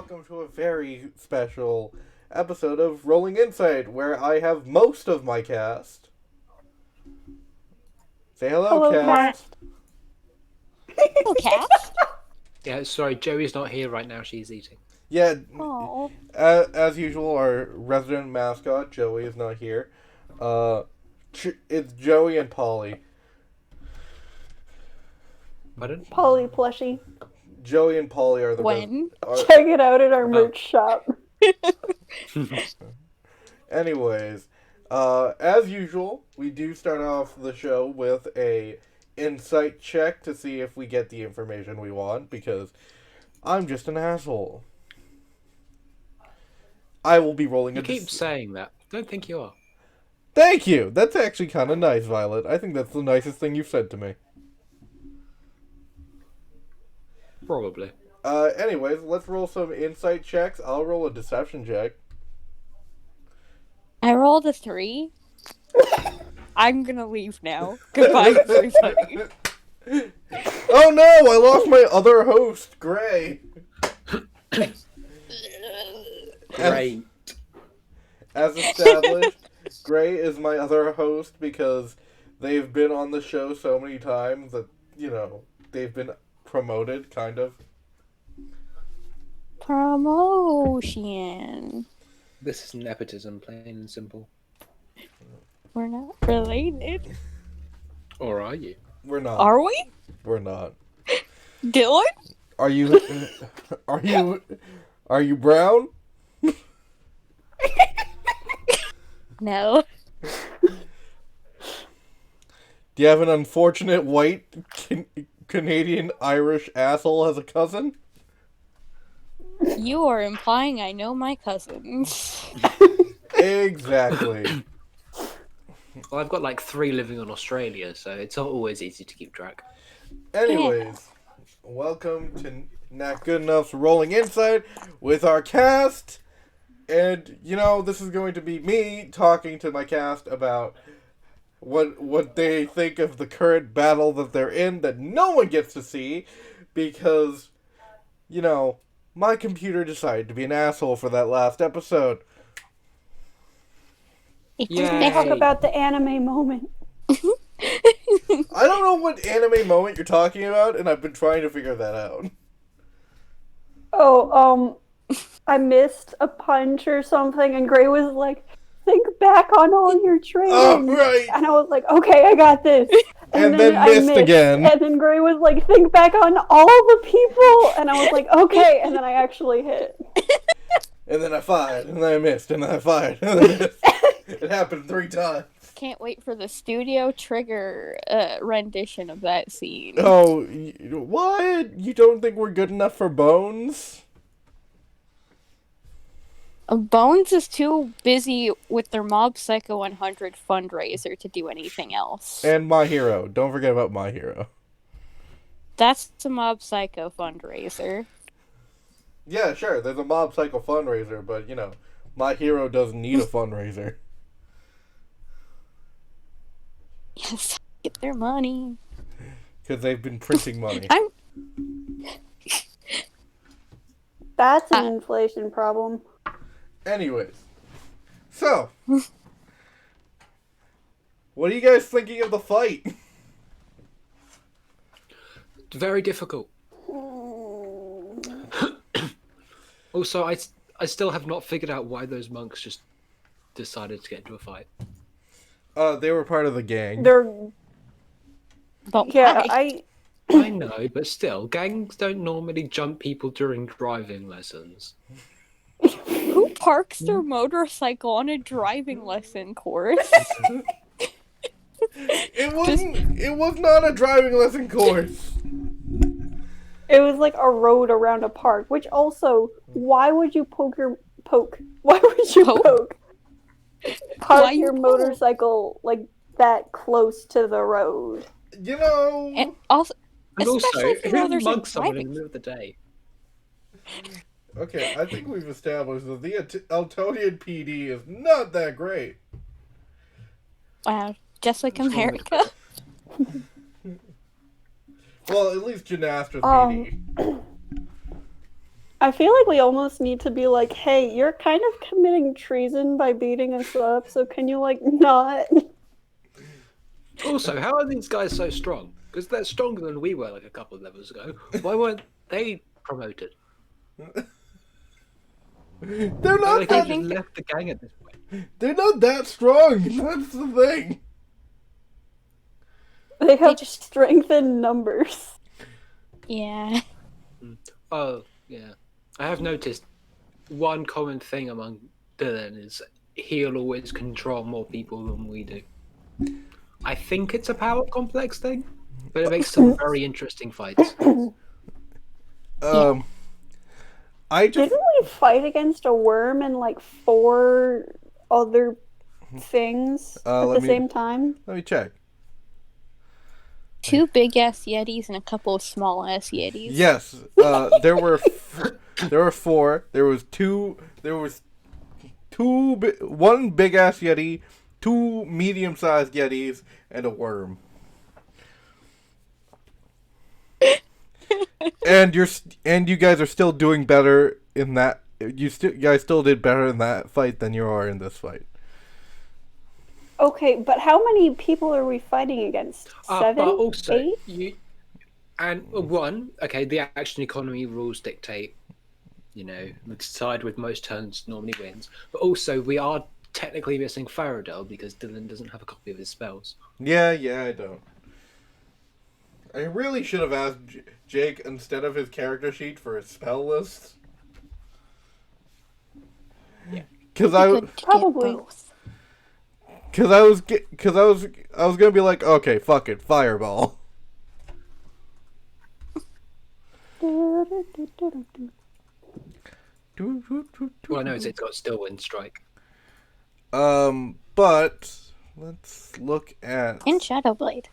welcome to a very special episode of Rolling Insight, where I have most of my cast. Say hello, cast. Hello, Cat. Yeah, sorry, Joey's not here right now. She's eating. Yeah, Oh. as usual, our resident mascot, Joey, is not here. It's Joey and Polly. Pardon? Polly plushie. Joey and Polly are the When? Check it out at our merch shop. Anyways, as usual, we do start off the show with a insight check to see if we get the information we want, because I'm just an asshole. I will be rolling You keep saying that. Don't think you are. Thank you! That's actually kind of nice, Violet. I think that's the nicest thing you've said to me. Probably. Anyways, let's roll some insight checks. I'll roll a deception check. I rolled a 3. I'm gonna leave now. Goodbye, everybody. Oh no! I lost my other host, Gray. Great. As established, Gray is my other host because they've been on the show so many times that, they've been promoted, kind of. Promotion. This is nepotism, plain and simple. We're not related. Or are you? We're not. Are we? We're not. Dylan? Are you... Are you brown? No. Do you have an unfortunate white Canadian Irish asshole as a cousin? You are implying I know my cousins. Exactly. Well, I've got like 3 living in Australia, so it's not always easy to keep track. Anyways, welcome to Not Good Enough's Rolling Insight with our cast. And, this is going to be me talking to my cast about what they think of the current battle that they're in that no one gets to see because, my computer decided to be an asshole for that last episode. Yay. Talk about the anime moment. I don't know what anime moment you're talking about, and I've been trying to figure that out. Oh, I missed a punch or something, and Gray was like, think back on all your training. Oh, right. And I was like, okay, I got this. And then I missed again. And then Gray was like, think back on all the people. And I was like, okay. And then I actually hit. And then I fired, and then I missed, and then I fired, and then I missed. It happened 3 times. Can't wait for the studio trigger rendition of that scene. Oh, what? You don't think we're good enough for Bones? Bones is too busy with their Mob Psycho 100 fundraiser to do anything else. And My Hero. Don't forget about My Hero. That's the Mob Psycho fundraiser. Yeah, sure, there's a Mob Psycho fundraiser, but, My Hero doesn't need a fundraiser. Yes, get their money. Because they've been printing money. That's an inflation problem. Anyways. So. What are you guys thinking of the fight? Very difficult. Also, I still have not figured out why those monks just decided to get into a fight. They were part of the gang. But Yeah, why? I know, but still, gangs don't normally jump people during driving lessons. Who parks their motorcycle on a driving lesson course? It was not a driving lesson course. It was like a road around a park, which also, why would you poke? Why would you poke? Park your motorcycle like that close to the road. And also, especially if you know who there's a mugs someone in driving. the middle of the day? Okay, I think we've established that the Eltonian PD is not that great. Wow, just like America. Well, at least Gymnasta's PD. I feel like we almost need to be like, hey, you're kind of committing treason by beating us up, so can you, like, not? Also, how are these guys so strong? Because they're stronger than we were like a couple of levels ago. Why weren't they promoted? They're not They that. just left the gang at this point. They're not that strong. That's the thing. They have strength in numbers. Yeah. Oh, yeah. I have noticed one common thing among Dylan is he'll always control more people than we do. I think it's a power complex thing, but it makes some very interesting fights. I just Didn't we fight against a worm and like 4 other things at the same time? let me check. 2 big ass yetis and a couple of small ass yetis. Yes, there were 4. There was 2. There was 1 big ass yeti, 2 medium sized yetis, and a worm. and you guys are still doing better in that. You guys still did better in that fight than you are in this fight. Okay, but how many people are we fighting against? 7? But also, 8? the action economy rules dictate, the side with most turns normally wins. But also, we are technically missing Faradell because Dylan doesn't have a copy of his spells. Yeah, I don't. I really should have asked Jake instead of his character sheet for his spell list. Yeah, because Probably. Because I was gonna be like, okay, fuck it, fireball. Well, I know it's got still wind strike. But let's look at And Shadowblade.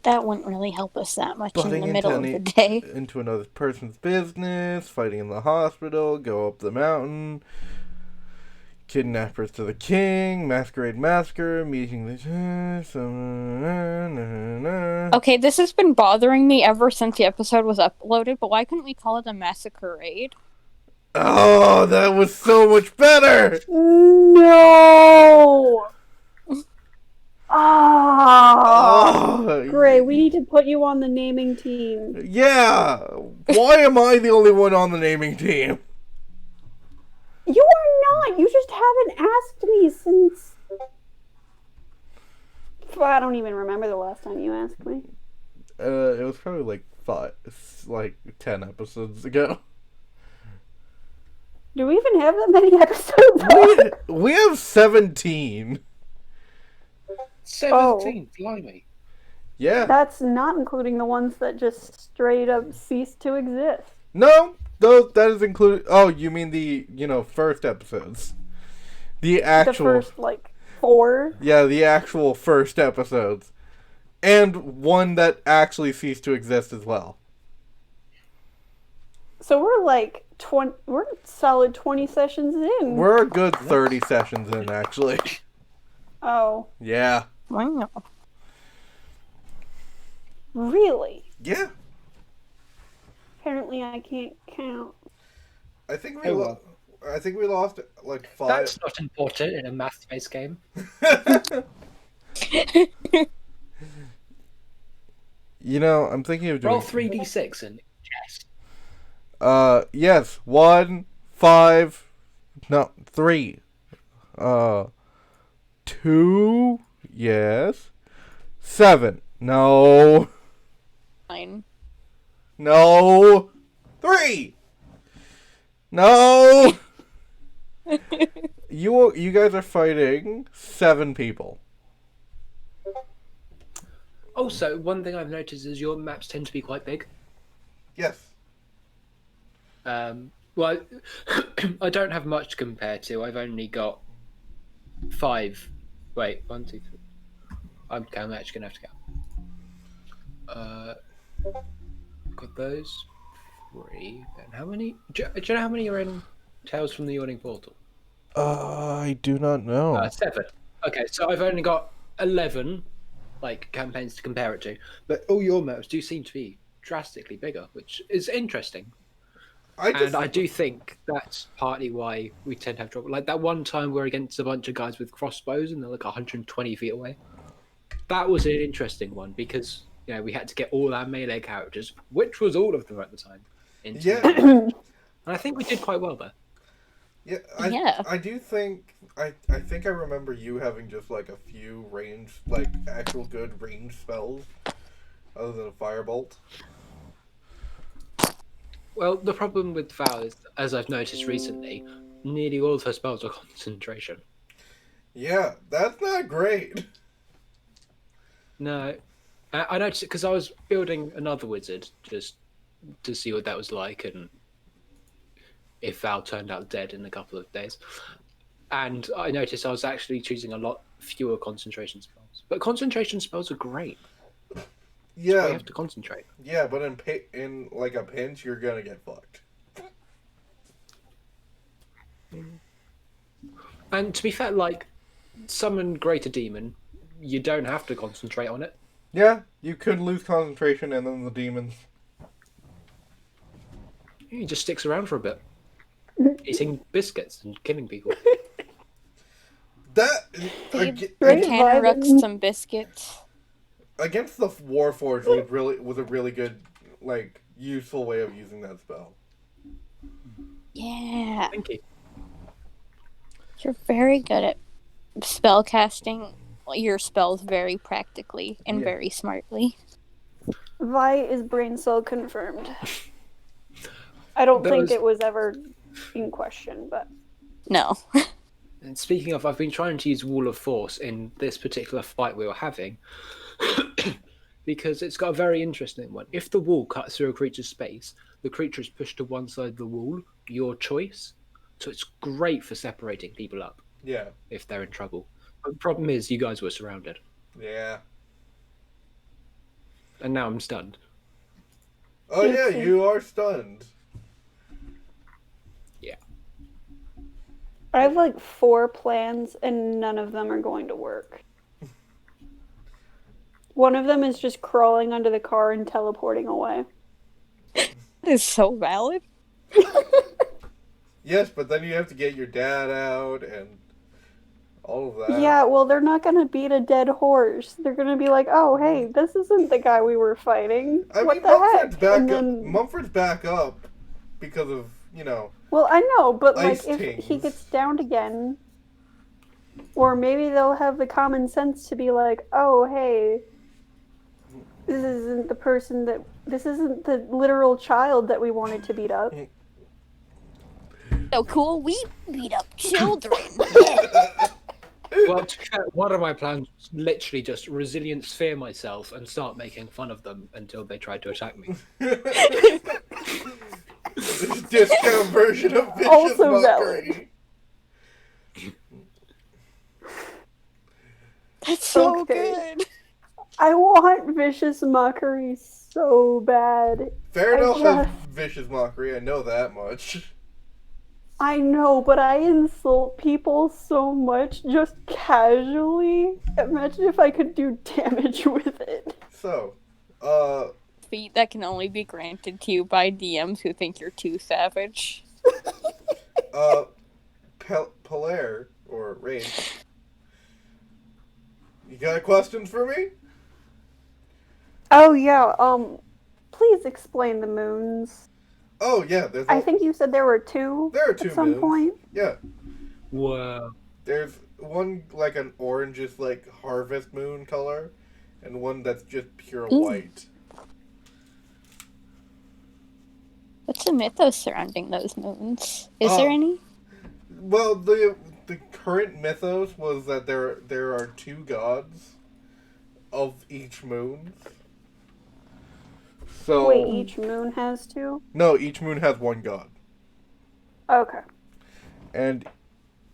That wouldn't really help us that much in the middle of the day. Into another person's business, fighting in the hospital, go up the mountain, kidnappers to the king, masquerade massacre, meeting the... Okay, this has been bothering me ever since the episode was uploaded, but why couldn't we call it a masquerade? Oh, that was so much better! No! Oh, Gray, we need to put you on the naming team. Yeah! Why am I the only one on the naming team? You are not! You just haven't asked me since... I don't even remember the last time you asked me. It was probably like 10 episodes ago. Do we even have that many episodes? We have 17. 17, blimey. Yeah. That's not including the ones that just straight up ceased to exist. No, that is included. Oh, you mean the, first episodes. The actual... The first, 4? Yeah, the actual first episodes. And one that actually ceased to exist as well. So we're a solid 20 sessions in. We're a good 30 sessions in, actually. Oh. Yeah. Wow. Really? Yeah. Apparently I can't count. I think we lost 5. That's not important in a math-based game. I'm thinking of doing... Roll 3d6 and yes. Yes. 1, 5... No, 3. 2... Yes. 7. No. 9. No. 3. No. You guys are fighting 7 people. Also, one thing I've noticed is your maps tend to be quite big. Yes. Well, I don't have much to compare to. I've only got 5. Wait, 1, 2, 3. I'm actually gonna have to count. Got those 3. And how many? Do you know how many are in Tales from the Yawning Portal? I do not know. 7. Okay, so I've only got 11 campaigns to compare it to, but all your maps do seem to be drastically bigger, which is interesting. I And I do think that's partly why we tend to have trouble. Like that one time we were against a bunch of guys with crossbows and they're like 120 feet away. That was an interesting one because we had to get all our melee characters, which was all of them at the time. And I think we did quite well there. Yeah, I do think I think I remember you having just like a few range, like actual good range spells, other than a firebolt. Well, the problem with Val is, as I've noticed recently, nearly all of her spells are concentration. Yeah, that's not great. No, I noticed it because I was building another wizard just to see what that was like and if Val turned out dead in a couple of days. And I noticed I was actually choosing a lot fewer concentration spells. But concentration spells are great. Yeah, you have to concentrate. Yeah, but in like a pinch, you're gonna get fucked. And to be fair, like summon Greater Demon, you don't have to concentrate on it. Yeah, you could lose concentration and then the demons. He just sticks around for a bit, eating biscuits and killing people. That Arcane rocks some biscuits. Against the Warforged was a really good, like, useful way of using that spell. Yeah. Thank you. You're very good at spell casting your spells very practically and very smartly. Vi is brain cell confirmed. I don't think it was ever in question, but... No. And speaking of, I've been trying to use Wall of Force in this particular fight we were having, because it's got a very interesting one. If the wall cuts through a creature's space, the creature is pushed to one side of the wall, your choice. So it's great for separating people up. Yeah. If they're in trouble. But the problem is, you guys were surrounded. Yeah. And now I'm stunned. Oh yeah, you are stunned. Yeah. I have like 4 plans and none of them are going to work. One of them is just crawling under the car and teleporting away. That is so valid. Yes, but then you have to get your dad out and all of that. Yeah, well, they're not going to beat a dead horse. They're going to be like, oh, hey, this isn't the guy we were fighting. What the heck? Mumford's back up because of, Well, I know, but like, ice if tings. he gets downed again, or maybe they'll have the common sense to be like, oh, hey, this isn't the literal child that we wanted to beat up. So cool, we beat up children. Well, to be fair, one of my plans was literally just resilience fear myself and start making fun of them until they tried to attack me. This discount version of vicious Also mockery. valid. That's so Okay. good. I want vicious mockery so bad. Faradol has vicious mockery, I know that much. I know, but I insult people so much just casually. Imagine if I could do damage with it. So, Feat that can only be granted to you by DMs who think you're too savage. Polaire, or Rage, you got questions for me? Oh yeah, please explain the moons. Oh yeah, I think you said there were 2. There are 2 at some moons. point. Yeah. Wow. There's one like an orangish like harvest moon color, and one that's just pure white. What's the mythos surrounding those moons? Is there any? Well, the current mythos was that there are 2 gods of each moon. So Wait, each moon has 2? No, each moon has 1 god. Okay. And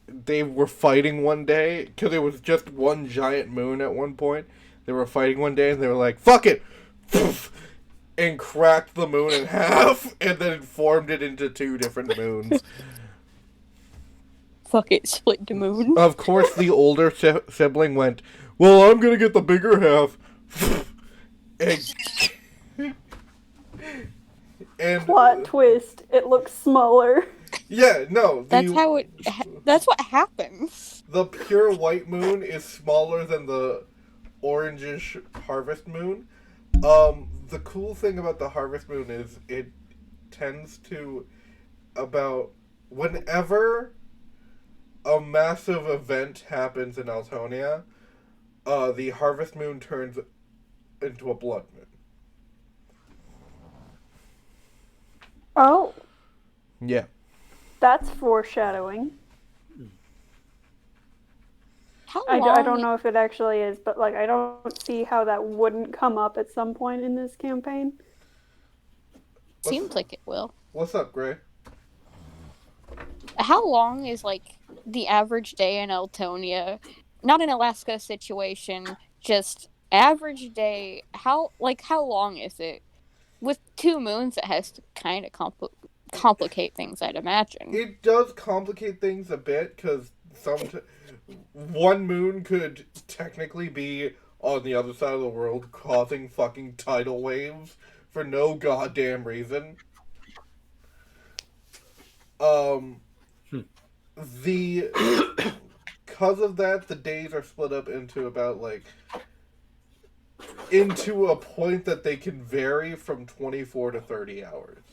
they were fighting one day, because it was just one giant moon at one point. They were fighting one day, and they were like, fuck it! And cracked the moon in half, and then formed it into 2 different moons. Fuck it, split the moon. Of course, the older sibling went, well, I'm gonna get the bigger half. And And Plot twist, it looks smaller. yeah, no. That's what happens. The pure white moon is smaller than the orangish harvest moon. The cool thing about the harvest moon is it tends to about whenever a massive event happens in Altonia, the harvest moon turns into a blood moon. Oh, Yeah. that's foreshadowing. How I long? don't know if it actually is, but like I don't see how that wouldn't come up at some point in this campaign. Seems like it will. What's up, Gray? How long is like the average day in Eltonia? Not an Alaska situation, just average day. How long is it? With 2 moons, it has to kind of complicate things, I'd imagine. It does complicate things a bit because one moon could technically be on the other side of the world, causing fucking tidal waves for no goddamn reason. Because of that, the days are split up into about into a point that they can vary from 24 to 30 hours.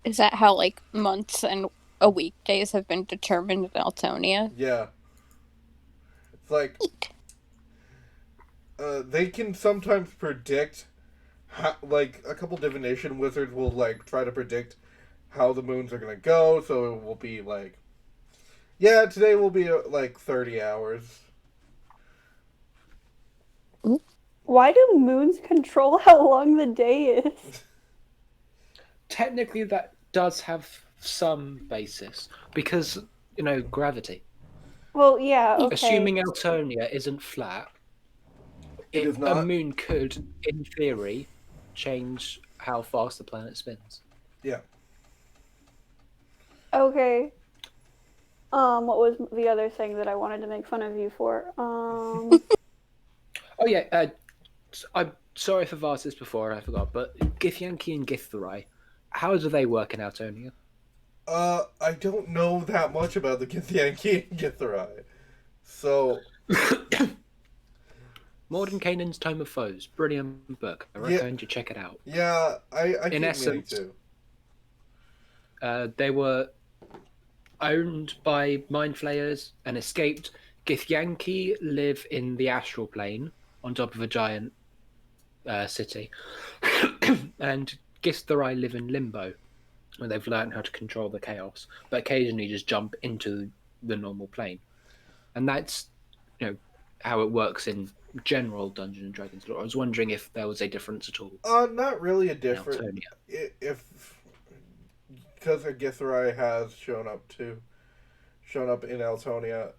Is that how like months and a week days have been determined in Eltonia? Yeah. It's like they can sometimes predict like a couple divination wizards will like try to predict how the moons are gonna go, so it will be like, yeah, today will be like 30 hours. Why do moons control how long the day is? Technically, that does have some basis because gravity. Well, yeah, okay. Assuming Altonia isn't flat, It is not. a moon could, in theory, change how fast the planet spins. Yeah. Okay. What was the other thing that I wanted to make fun of you for? Oh yeah, I'm sorry if I've asked this before and I forgot, but Githyanki and Githzerai, how do they work in Altonia? I don't know that much about the Githyanki and Githzerai. So Mordenkainen's Tome of Foes, brilliant book. I recommend you check it out. Yeah, I in keep essence, meaning they were owned by mind flayers and escaped. Githyanki live in the astral plane on top of a giant city, and Githzerai live in limbo, where they've learned how to control the chaos, but occasionally just jump into the normal plane, and that's how it works in general Dungeons and Dragons lore. I was wondering if there was a difference at all. Not really a difference. If because Githzerai has shown up in Altonia,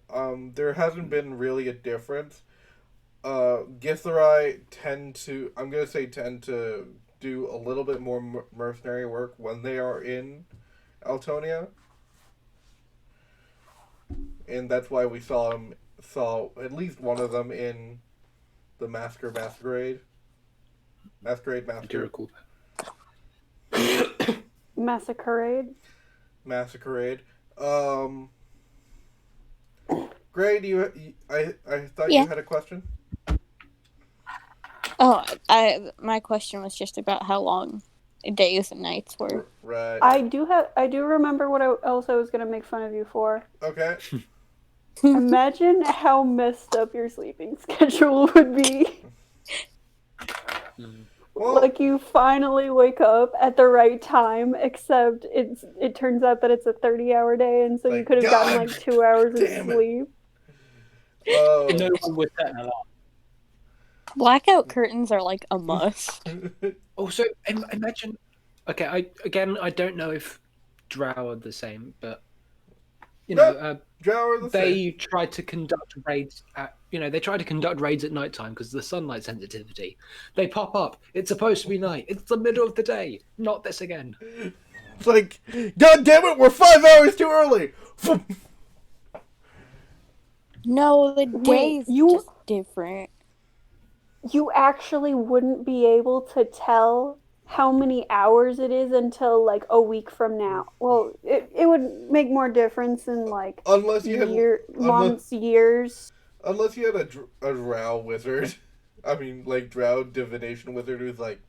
there hasn't been really a difference. Githzerai tend to do a little bit more mercenary work when they are in Altonia, and that's why we saw at least one of them in the Masquerade. I do recall that. Masquerade. Gray, I thought you had a question. Oh, my question was just about how long days and nights were. Right. I do remember what else I was gonna make fun of you for. Okay. Imagine how messed up your sleeping schedule would be. Well, like you finally wake up at the right time, except it turns out that it's a 30-hour day, and so you could have gotten like 2 hours of sleep. Oh. No one would set an alarm. Blackout curtains are like a must. Also, imagine. Okay, I don't know if Drow are the same, but Drow are the they same. try to conduct raids at nighttime because of the sunlight sensitivity. They pop up. It's supposed to be night. It's the middle of the day. Not this again. It's like, God damn it, we're 5 hours too early. No, the day's just different. you actually wouldn't be able to tell how many hours it is until like a week from now. Well, it would make more difference in like unless you had months, years. unless you had a drow wizard. I mean, like drow divination wizard who's like,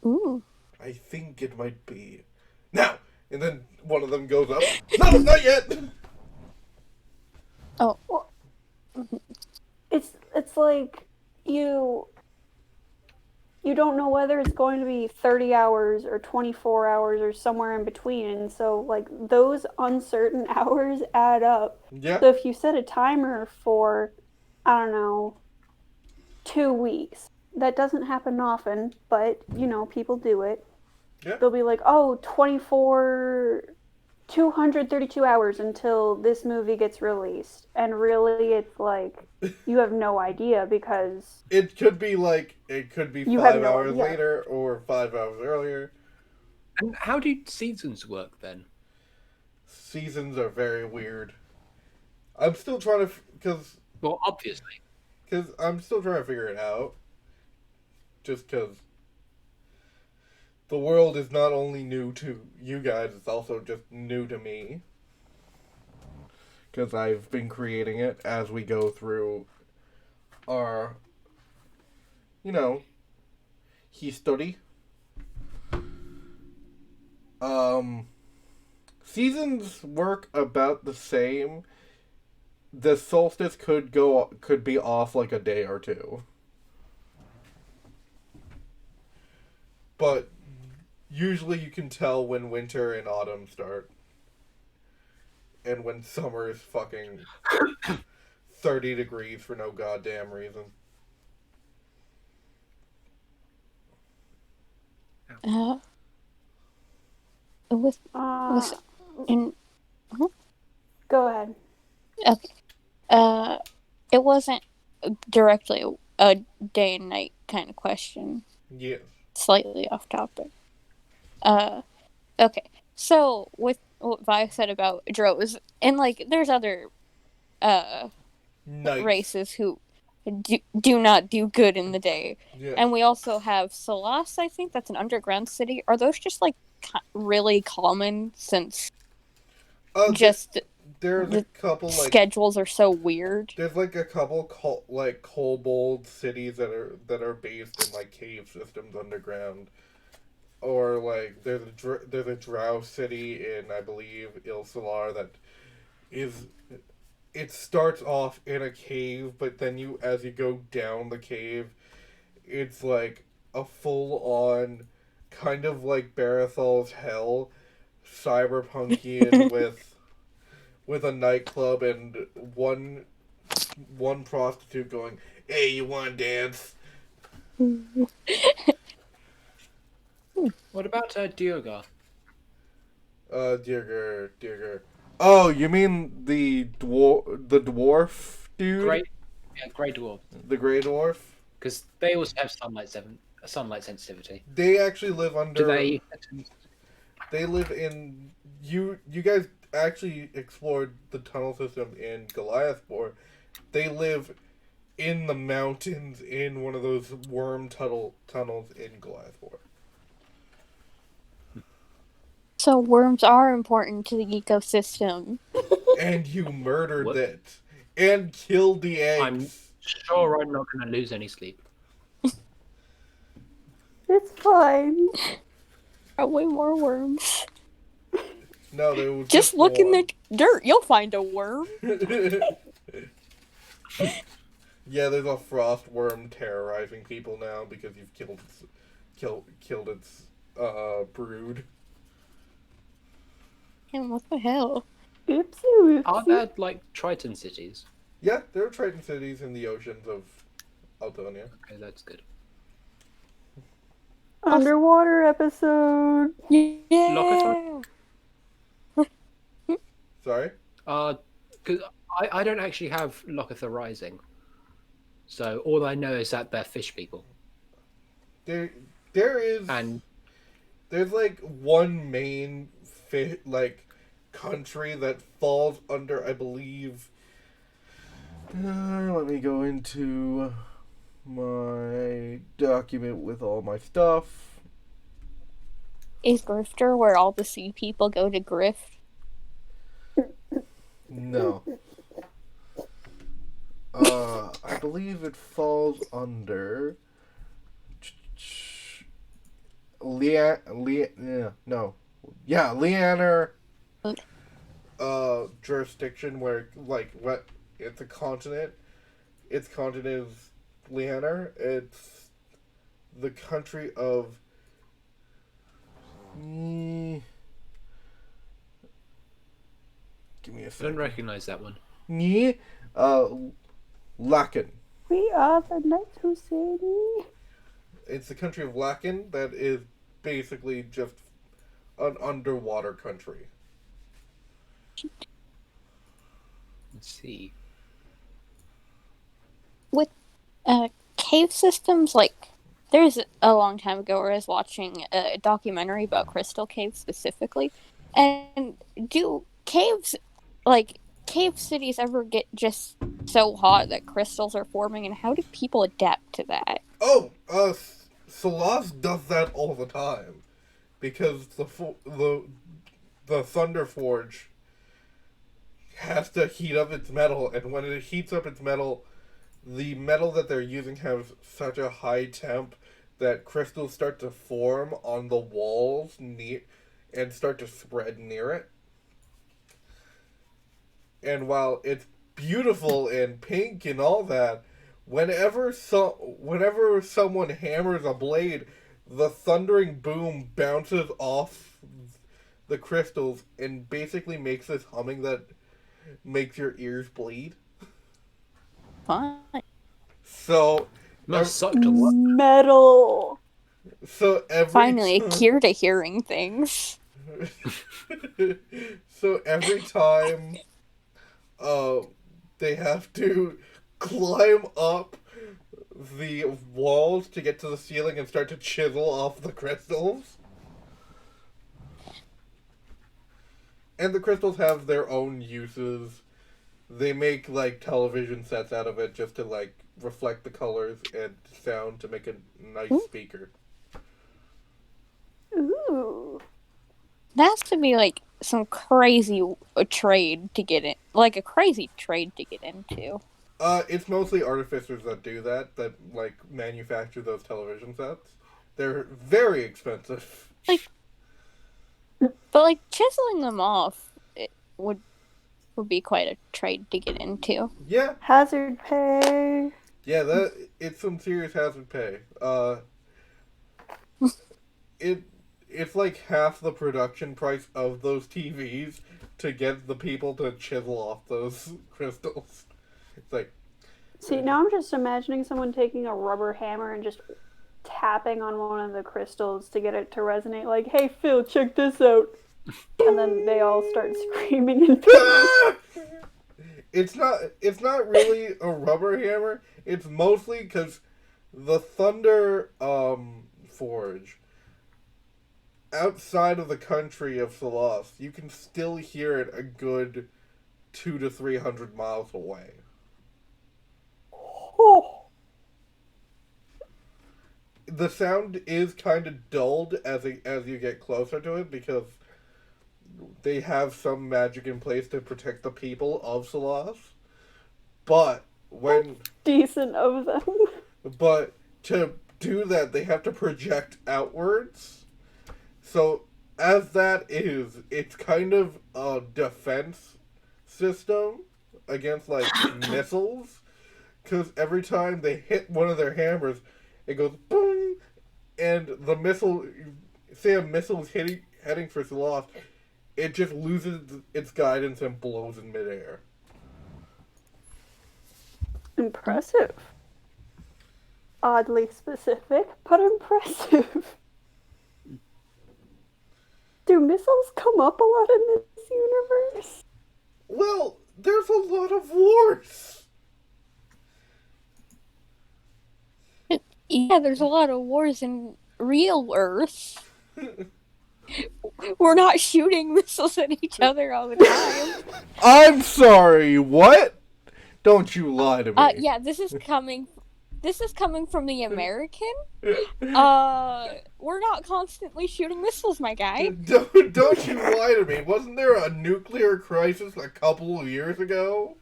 Ooh. I think it might be now, and then one of them goes up. No, not yet. Oh. Well, it's like you don't know whether it's going to be 30 hours or 24 hours or somewhere in between, and so like those uncertain hours add up. Yeah. So if you set a timer for, I don't know, 2 weeks, that doesn't happen often, but you know, people do it. Yeah. They'll be like, oh, 232 hours until this movie gets released. And really, it's like, you have no idea because... It could be 5 hours later or 5 hours earlier. And how do seasons work then? Seasons are very weird. I'm still trying to... Well, obviously. Because I'm still trying to figure it out. Just because the world is not only new to you guys, it's also just new to me. Because I've been creating it as we go through our, history. Seasons work about the same. The solstice could be off like a day or two. But usually you can tell when winter and autumn start. And when summer is fucking 30 degrees for no goddamn reason. Go ahead. Okay. It wasn't directly a day and night kind of question. Yes. Slightly off topic. Okay. So with what Vi said about drows, and like there's other races who do not do good in the day. Yeah. And we also have Salas, I think that's an underground city. Are those just like really common since there's a couple schedules are so weird? There's like a couple kobold cities that are based in like cave systems underground. Or like there's a drow city in, I believe, Ilsalar that is... It starts off in a cave, but then as you go down the cave, it's like a full-on kind of like Barathal's Hell, cyberpunkian with a nightclub and one prostitute going, "Hey, you want to dance?" What about Diogar? Diogar. Oh, you mean the dwarf dude? Grey dwarf. The Grey Dwarf? Because they also have sunlight sensitivity. They actually live under... Do they? They live in... You guys actually explored the tunnel system in Goliathport. They live in the mountains in one of those worm tunnels in Goliathport. So worms are important to the ecosystem. And you murdered it. And killed the eggs. I'm sure I'm not going to lose any sleep. It's fine. Probably more worms. No, there was just look in the dirt. You'll find a worm. Yeah, there's a frost worm terrorizing people now because you've killed its brood. And what the hell? Oopsie. Are there like Triton cities? Yeah, there are Triton cities in the oceans of Altonia. Okay, that's good. Underwater episode. Yeah. Sorry? Because I don't actually have Locathar Rising. So all I know is that they're fish people. There is... And there's like one main country that falls under, I believe... let me go into my document with all my stuff. Is Grifter where all the sea people go to grift? No. I believe it falls under Leander jurisdiction where what it's a continent. Its continent is Leander. It's the country of give me a I second. don't recognize that one. Laken. We are the knights who say me. It's the country of Laken that is basically just an underwater country. Let's see. With cave systems, like, there's a long time ago where I was watching a documentary about crystal caves specifically, and do caves, like, cave cities ever get just so hot that crystals are forming, and how do people adapt to that? Oh, Solas does that all the time because the Thunder Forge has to heat up its metal, and when it heats up its metal, the metal that they're using has such a high temp that crystals start to form on the walls and start to spread near it. And while it's beautiful and pink and all that, whenever someone hammers a blade, the thundering boom bounces off the crystals and basically makes this humming that makes your ears bleed. Fine. So Must suck to look. Metal. So Finally, a cure to hearing things. So every time they have to climb up the walls to get to the ceiling and start to chisel off the crystals. And the crystals have their own uses. They make, like, television sets out of it just to, like, reflect the colors and sound to make a nice speaker. Ooh. That has to be, like, some crazy trade to get in. Like, a crazy trade to get into. It's mostly artificers that do that, like, manufacture those television sets. They're very expensive. But, like, chiseling them off, it would be quite a trade to get into. Yeah. Hazard pay. Yeah, it's some serious hazard pay. It's like half the production price of those TVs to get the people to chisel off those crystals. It's like... See, now I'm just imagining someone taking a rubber hammer and just tapping on one of the crystals to get it to resonate. Like, hey, Phil, check this out. And then they all start screaming in pain. It's not really a rubber hammer. It's mostly because the Thunder Forge, outside of the country of Solas, you can still hear it a good 200 to 300 miles away. Oh. The sound is kind of dulled as you get closer to it because they have some magic in place to protect the people of Solas. But when... Decent of them. But to do that, they have to project outwards. So, as that is, it's kind of a defense system against, like, missiles. Because every time they hit one of their hammers, it goes boom, and the missile, say a missile is heading for Solas, it just loses its guidance and blows in midair. Impressive. Oddly specific, but impressive. Do missiles come up a lot in this universe? Well, there's a lot of wars. Yeah, there's a lot of wars in real Earth. We're not shooting missiles at each other all the time. I'm sorry, what? Don't you lie to me. Yeah, this is coming this is coming from the American. We're not constantly shooting missiles, my guy. Don't you lie to me. Wasn't there a nuclear crisis a couple of years ago?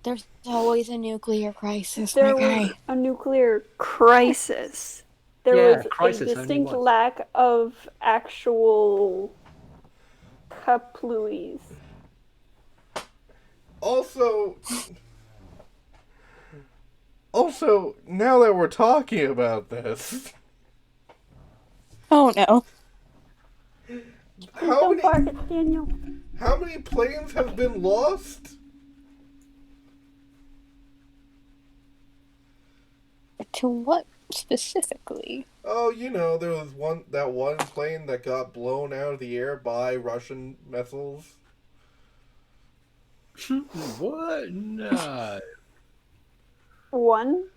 There's always a nuclear crisis, There my guy. was a nuclear crisis. There Yeah, was crisis a only distinct once. lack of actual kapluis. Also, now that we're talking about Oh no. Don't bark at Daniel. how many planes have been lost? To what specifically? Oh, there was one plane that got blown out of the air by Russian missiles. What? No. One?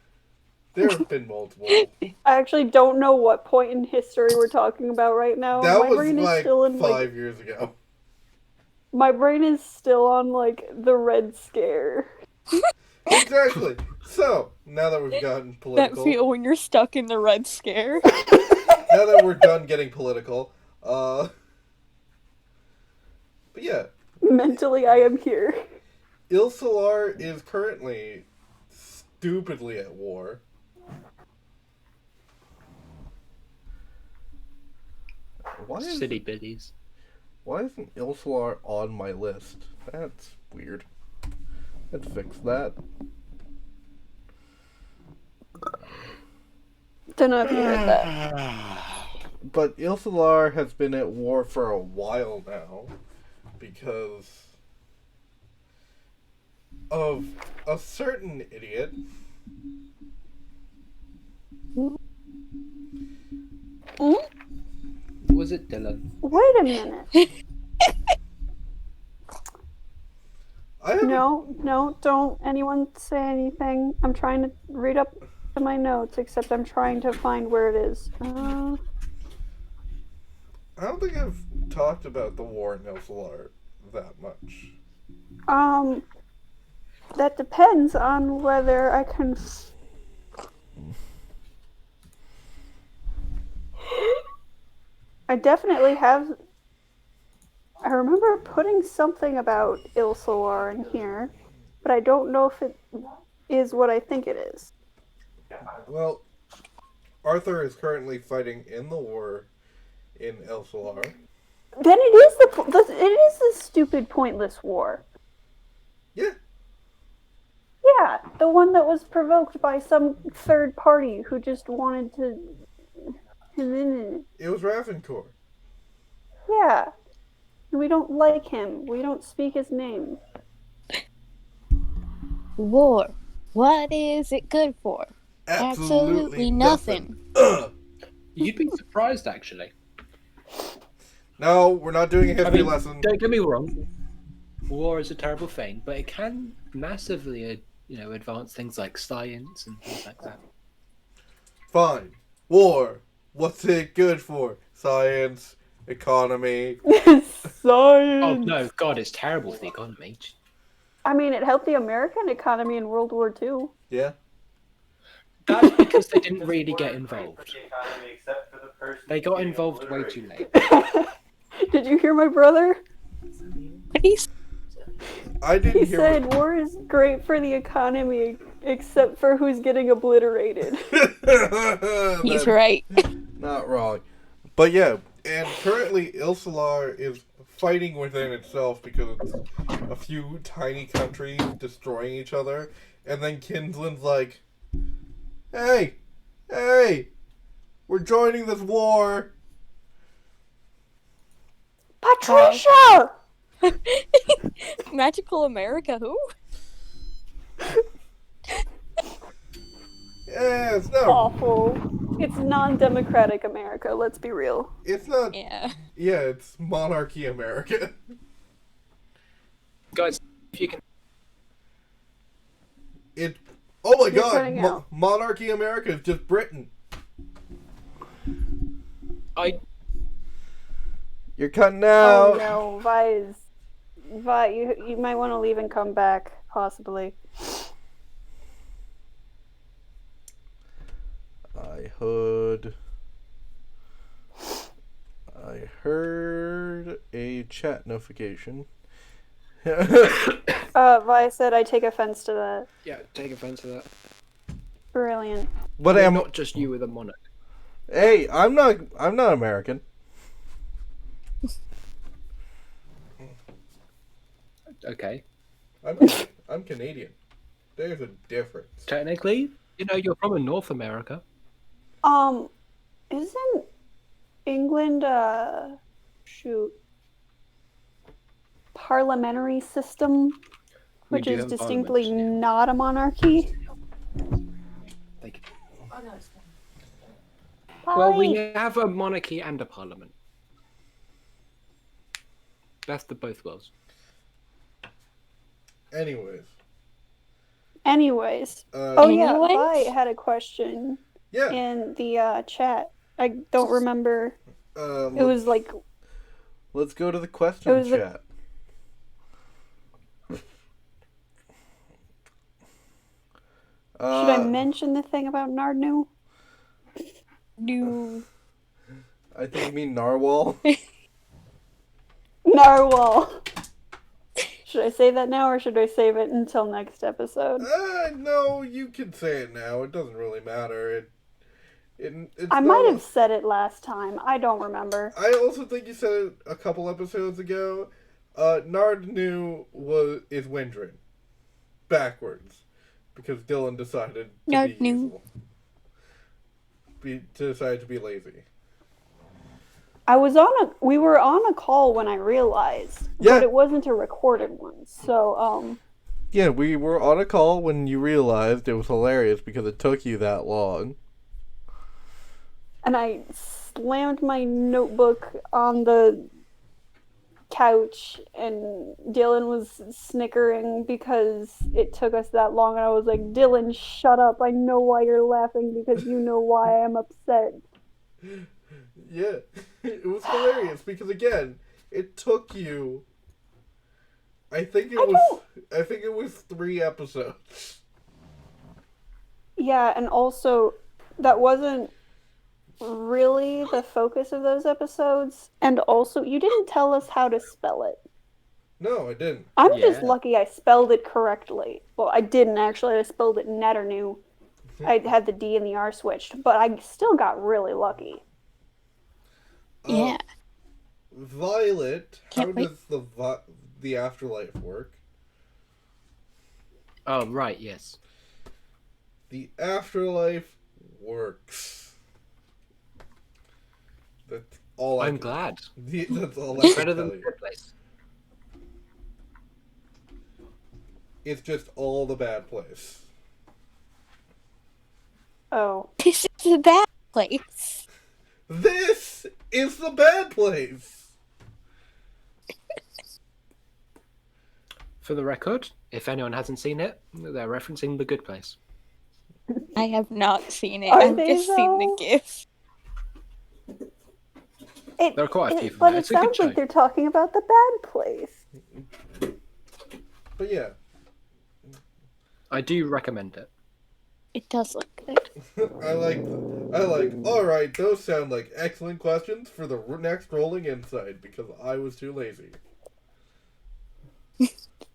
There have been multiple. I actually don't know what point in history we're talking about right now. That My was brain is like still in 5 years ago. my brain is still on the Red Scare. Exactly. So, now that we've gotten That political, feel when you're stuck in the Red Scare. now that we're done getting political, but yeah, Mentally, I am here. Ilsalar is currently stupidly at war. Silly biddies. Why isn't Ilsalar on my list? That's weird. Let's fix that. Don't know if you heard that. But Ilsalar has been at war for a while now because of a certain idiot. Was it Dylan? Wait a minute. No, don't anyone say anything. I'm trying to read up to my notes, except I'm trying to find where it is. I don't think I've talked about the war in Ilsalar that much. That depends on whether I can... I definitely have... I remember putting something about Ilsalar in here, but I don't know if it is what I think it is. Well, Arthur is currently fighting in the war in Ilsalar. Then it is the stupid, pointless war. Yeah. Yeah, the one that was provoked by some third party who just wanted to... It was Ravencor. Yeah. We don't like him. We don't speak his name. War. What is it good for? Absolutely nothing. You'd be surprised, actually. No, we're not doing a history lesson. Don't get me wrong. War is a terrible thing, but it can massively, advance things like science and things like that. Fine. War. What's it good for? Science. Economy. Science! Oh no, God, it's terrible for the economy. I mean, it helped the American economy in World War II. Yeah. That's because they didn't really get involved. They got involved way too late. Did you hear my brother? I didn't He hear said war is great for the economy, except for who's getting obliterated. He's right. Not wrong. But yeah, and currently Ilsalar is fighting within itself because it's a few tiny countries destroying each other. And then Kinslin's like, Hey! We're joining this war! Patricia! Magical America, who? Yeah, it's not... Awful. It's non-democratic America, let's be real. It's not... Yeah. Yeah, it's monarchy America. Guys, if you can... Oh my You're god! cutting out. Monarchy America is just Britain. You're cutting out. Oh no, Vi, you might want to leave and come back, possibly. hood. I heard a chat notification. Vi said I take offense to that. Yeah, take offense to that. Brilliant. But Well, am not just you with a monarch. Hey, I'm not American. Okay. I'm Canadian. There's a difference. Technically, you're from North America. Isn't England parliamentary system, We which do is have distinctly parliament, yeah. not a monarchy? Thank you. Polly. Well, we have a monarchy and a parliament. Best of both worlds. Anyways. Oh yeah, Anyways? Vi had a question Yeah. in the chat. I don't remember. It was like, Let's go to the question It was the- chat. should I mention the thing about Nardnu? No. I think you mean narwhal. Narwhal. Should I say that now or should I save it until next episode? No, you can say it now. It doesn't really matter. It's I might have said it last time. I don't remember. I also think you said it a couple episodes ago. Nardnu is Windrin. Backwards. Because Dylan decided to Nardnu. be evil. Decided to be lazy. We were on a call when I realized, Yeah. but it wasn't a recorded one. So, Yeah, we were on a call when you realized it was hilarious because it took you that long. and I slammed my notebook on the couch, and Dylan was snickering because it took us that long, and I was like, Dylan, shut up. I know why you're laughing because you know why I'm upset. Yeah, it was hilarious because again, it took you. I think it was 3 episodes. Yeah, and also, that wasn't really the focus of those episodes. And also, you didn't tell us how to spell it. No, I didn't. I'm just Yeah. lucky I spelled it correctly. Well, I didn't actually. I spelled it Netternew. I had the D and the R switched, but I still got really lucky. Yeah. Violet, how Can't wait. does the afterlife work? Oh, right, yes. The afterlife works. That's all I'm glad. That's all I It's can better tell than the you. good place. It's just all the bad place. Oh. This is a bad place. This is the bad place. For the record, if anyone hasn't seen it, they're referencing The Good Place. I have not seen it. Are I've they, just seen the though? GIF. There are quite a few from But there. it It's a good sounds show. like they're talking about the bad place. But yeah, I do recommend it. It does look good. I like. All right, those sound like excellent questions for the next Rolling Insight because I was too lazy.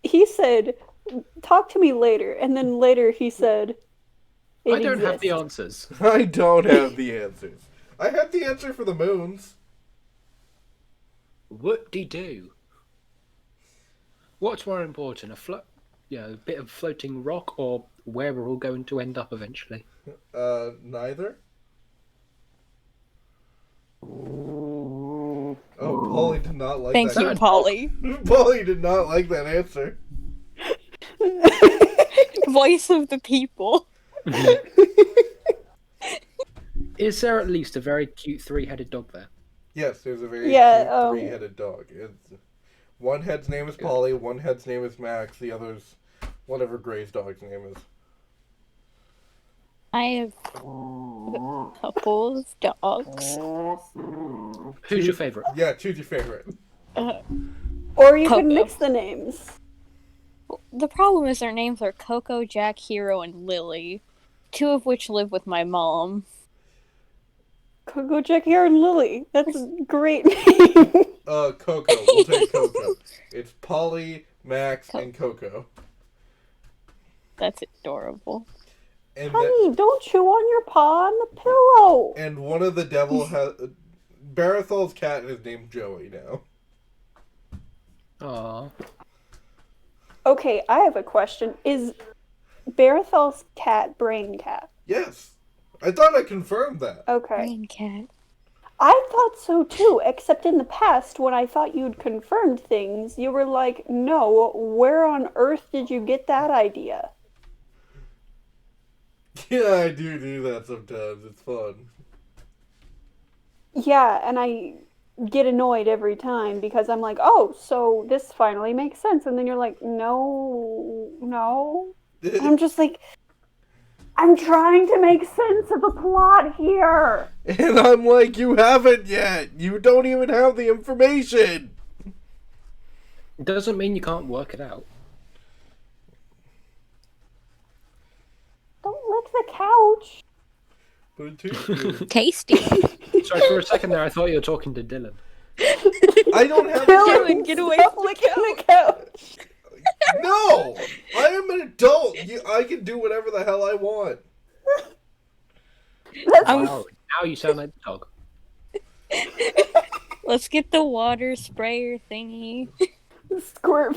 He said, talk to me later. And then later he said, I don't have the exists. answers. I don't have the answers. I have the answer for the moons. Whoop-de-doo. What's more important, a bit of floating rock, or where we're all going to end up eventually? Neither. Oh, Polly did not like Thank that. you, Polly. Polly did not like that answer. Voice of the people. Is there at least a very cute 3-headed dog there? Yes, there's a very Yeah, cute 3-headed dog. One head's name is Polly, one head's name is Max, the other's whatever Gray's dog's name is. I have a couple of dogs. Who's your favourite? Yeah, choose your favorite. Or you could Coco. mix the names. The problem is their names are Coco, Jack, Hero, and Lily. 2 of which live with my mom. Coco, Jackie, and Lily. That's a great name. Coco. We'll take Coco. It's Polly, Max, and Coco. That's adorable. And Honey, don't chew on your paw on the pillow. And one of the devil has... Barathol's cat is named Joey now. Aww. Okay, I have a question. Is Barathol's cat Brain Cat? Yes. I thought I confirmed that. Okay. Brain cat. I thought so too, except in the past, when I thought you'd confirmed things, you were like, no, where on earth did you get that idea? Yeah, I do that sometimes. It's fun. Yeah, and I get annoyed every time because I'm like, oh, so this finally makes sense. And then you're like, no. And I'm just like, I'm trying to make sense of the plot here. And I'm like, you haven't yet. You don't even have the information. It doesn't mean you can't work it out. Don't lick the couch. But it tastes good. Tasty. Sorry, for a second there, I thought you were talking to Dylan. I don't have... Dylan, get away stop from the licking the couch. No! I am an adult. I can do whatever the hell I want. Wow, now you sound like the dog. Let's get the water sprayer thingy. Squirt.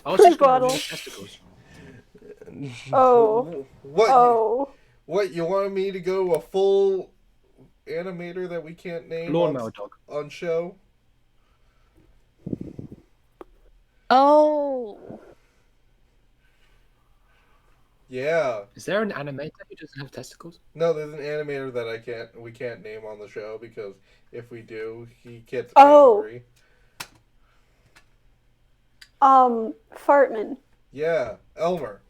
I was just Bottle. going to testicles. Oh. What? Oh. What, you want me to go a full animator that we can't name Lawnmower dog. on show? Oh. Yeah. Is there an animator who doesn't have testicles? No, there's an animator that we can't name on the show because if we do, he gets Oh. angry. Fartman. Yeah, Elmer.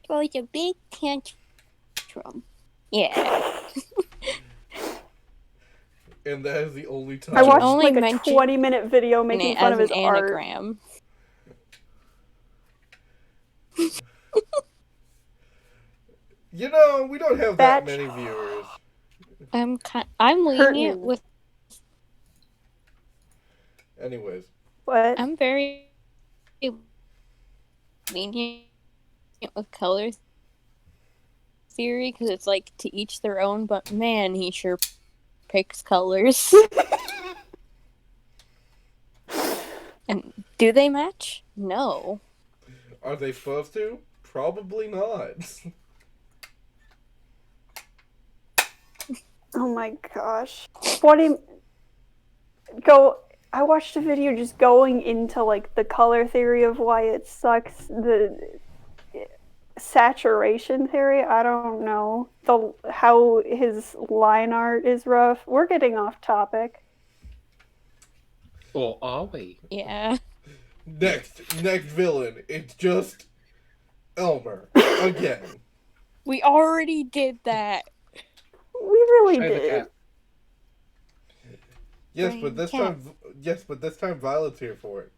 Well, it's a big tantrum. Yeah. And that is the only time. I watched only like a mention 20-minute video making it fun as of his an art. anagram. You know, we don't have that Batch. many viewers. I'm lenient Hurtin'. with. Anyways. What? I'm very lenient with color theory because it's like to each their own. But man, he sure picks colors. And do they match? No. Are they supposed to? Probably not. Oh my gosh. I watched a video just going into like the color theory of why it sucks, the saturation theory, I don't know. How his line art is rough. We're getting off topic. Or are we? Yeah. Next villain. It's just Elmer. Again. We already did that. We really Show the did. cat. Yes, but this Cat. time Violet's here for it.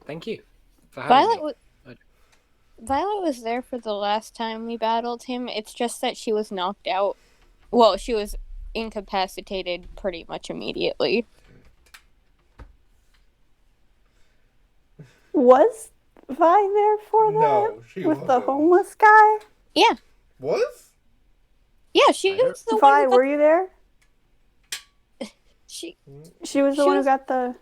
Thank you for having Violet me. was Violet was there for the last time we battled him. It's just that she was knocked out. Well, she was incapacitated pretty much immediately. Was Vi there for that? No, she With the wasn't. homeless guy? Yeah. Was? Yeah, she I don't- was the Vi, one who were got, you there? she She was the She one was- who got the...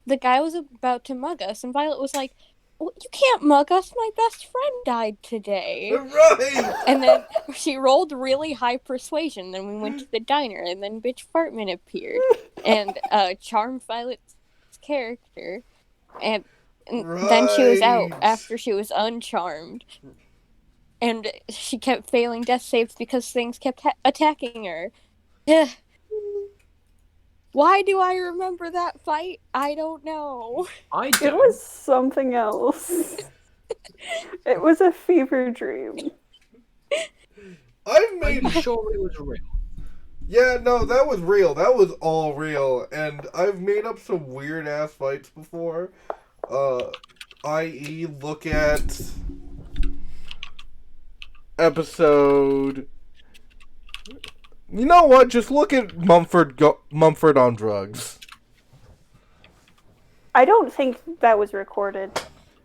the guy was about to mug us and Violet was like, "Well, you can't mug us. My best friend died today." Right! And then she rolled really high persuasion. Then we went to the diner, and then Bitch Fartman appeared and charmed Violet's character, and then she was out Right. after she was uncharmed, and she kept failing death saves because things kept attacking her. Why do I remember that fight? I don't know. I It don't. was something else. It was a fever dream. I've Are made... you sure it was real? Yeah, no, that was real. That was all real. And I've made up some weird-ass fights before. I.e., look at episode. You know what? Just look at Mumford on Drugs. I don't think that was recorded.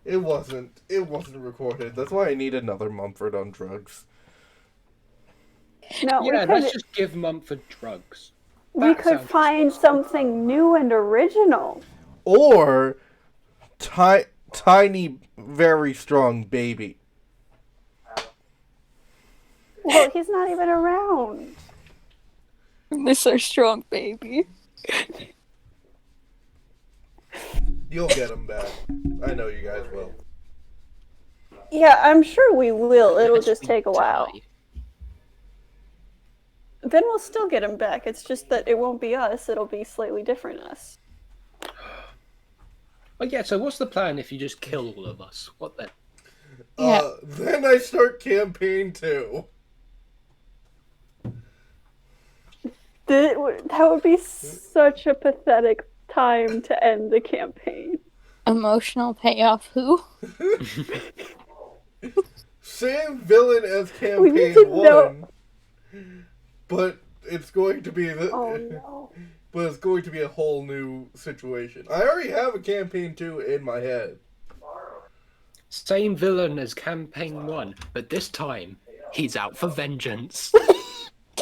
It wasn't. It wasn't recorded. That's why I need another Mumford on Drugs. No, Yeah, let's just give Mumford drugs. We could find something new and original. Or tiny, very strong baby. Well, he's not even around. Mr. Strong Baby. You'll get him back. I know you guys will. Yeah, I'm sure we will. It'll just take a while. Then we'll still get him back. It's just that it won't be us. It'll be slightly different us. Oh yeah, so what's the plan if you just kill all of us? What then? Yeah. Then I start campaign 2. That would be such a pathetic time to end the campaign. Emotional payoff who? Same villain as We need campaign to 1. know- But it's going to be Oh no. But it's going to be a whole new situation. I already have a campaign 2 in my head. Same villain as campaign 1, but this time he's out for vengeance.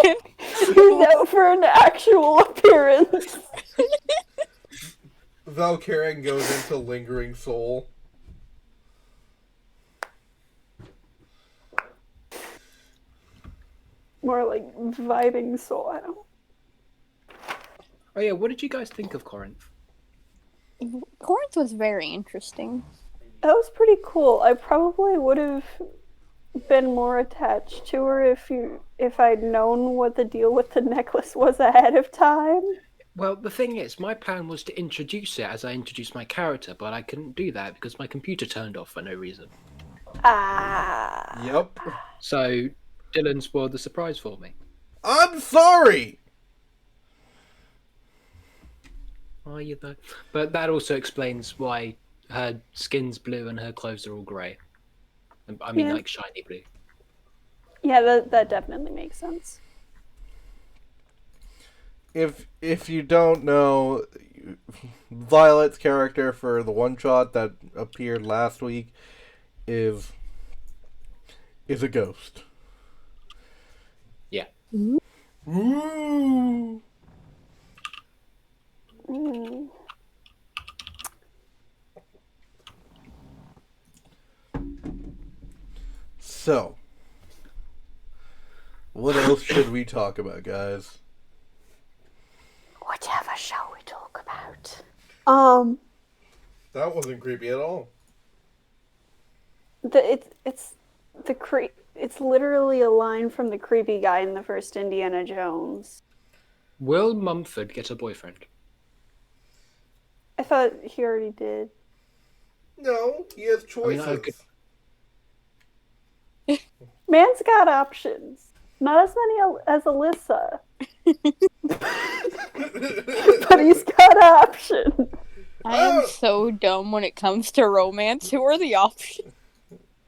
He's out for an actual appearance. Valkyrian goes into Lingering Soul. More like vibing soul. I don't. Oh yeah, what did you guys think of Corinth? Corinth was very interesting. That was pretty cool. I probably would have been more attached to her if I'd known what the deal with the necklace was ahead of time. Well, the thing is, my plan was to introduce it as I introduced my character, but I couldn't do that because my computer turned off for no reason. Ah. Yep. So, Dylan spoiled the surprise for me. I'm sorry! Are you though? But that also explains why her skin's blue and her clothes are all grey. I mean, Yeah. like shiny blue. Yeah, that definitely makes sense. If you don't know, Violet's character for the one shot that appeared last week is a ghost. Yeah. Ooh. Mm. So, what else should we talk about, guys? Whatever shall we talk about? That wasn't creepy at all. It's literally a line from the creepy guy in the first Indiana Jones. Will Mumford get a boyfriend? I thought he already did. No, he has choices. I could- Man's got options. Not as many as Alyssa. But he's got options. I am so dumb when it comes to romance. Who are the options